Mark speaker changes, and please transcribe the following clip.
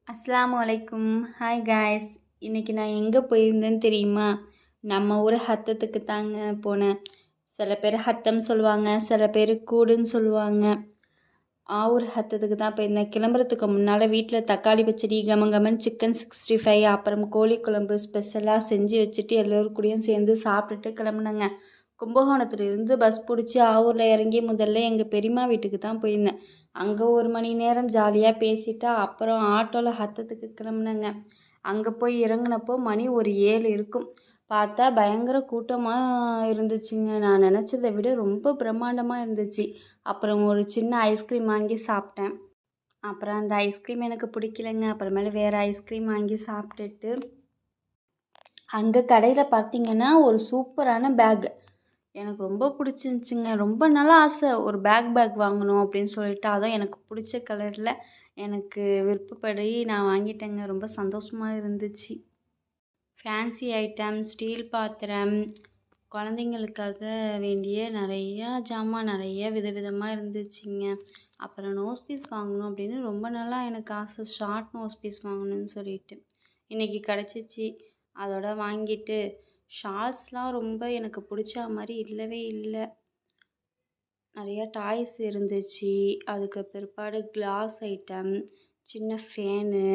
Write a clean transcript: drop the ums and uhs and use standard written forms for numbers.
Speaker 1: அஸ்ஸலாமு அலைக்கும். Hi guys. இன்னைக்கு நான் எங்கே போயிருந்தேன்னு தெரியுமா? நம்ம ஊர் ஹத்தத்துக்கு தாங்க போனேன். சில பேர் ஹத்தம் சொல்லுவாங்க, சில பேர் கூடுன்னு சொல்லுவாங்க. ஊர் ஹத்தத்துக்கு தான் போயிருந்தேன். கிளம்புறதுக்கு முன்னால் வீட்டில் தக்காளி பச்சடி, கமன் சிக்கன் 65, அப்புறம் கோழி குழம்பு ஸ்பெஷலாக செஞ்சு வச்சுட்டு எல்லோரும் கூடயும் சேர்ந்து சாப்பிட்டுட்டு கிளம்புனேங்க. கும்பகோணத்துலேருந்து பஸ் பிடிச்சி ஆவூரில் இறங்கி முதல்ல எங்கள் பெரியம்மா வீட்டுக்கு தான் போயிருந்தேன். அங்கே 1 மணி நேரம் ஜாலியாக பேசிட்டா அப்புறம் ஆட்டோவில் ஹத்தத்துக்கு கிளம்புனேங்க. அங்கே போய் இறங்குனப்போ மணி ஒரு 7 இருக்கும். பார்த்தா பயங்கர கூட்டமாக இருந்துச்சுங்க. நான் நினச்சதை விட ரொம்ப பிரம்மாண்டமாக இருந்துச்சு. அப்புறம் ஒரு சின்ன ஐஸ்கிரீம் வாங்கி சாப்பிட்டேன். அப்புறம் அந்த ஐஸ்கிரீம் எனக்கு பிடிக்கலங்க. அப்புறமேல வேறு ஐஸ்கிரீம் வாங்கி சாப்பிட்டுட்டு அங்கே கடையில் பார்த்தீங்கன்னா ஒரு சூப்பரான பேக் எனக்கு ரொம்ப பிடிச்சிருந்துச்சிங்க. ரொம்ப நாளாக ஆசை ஒரு பேக் வாங்கணும் அப்படின்னு சொல்லிட்டு. அதுவும் எனக்கு பிடிச்ச கலரில் எனக்கு விருப்பப்படி நான் வாங்கிட்டேங்க. ரொம்ப சந்தோஷமாக இருந்துச்சு. ஃபேன்சி ஐட்டம், ஸ்டீல் பாத்திரம், குழந்தைங்களுக்காக வேண்டிய நிறையா ஜாமான் நிறைய விதவிதமாக இருந்துச்சுங்க. அப்புறம் நோஸ் பீஸ் வாங்கணும் அப்படின்னு ரொம்ப நாளாக எனக்கு ஆசை, ஷார்ட் நோஸ் பீஸ் வாங்கணும்னு சொல்லிட்டு. இன்றைக்கி கிடச்சிச்சு. அதோட வாங்கிட்டு ஷால்ஸ்லாம் ரொம்ப எனக்கு பிடிச்ச மாதிரி இல்லவே இல்லை. நிறையா டாய்ஸ் இருந்துச்சு. அதுக்கு பிற்பாடு கிளாஸ் ஐட்டம், சின்ன ஃபேனு,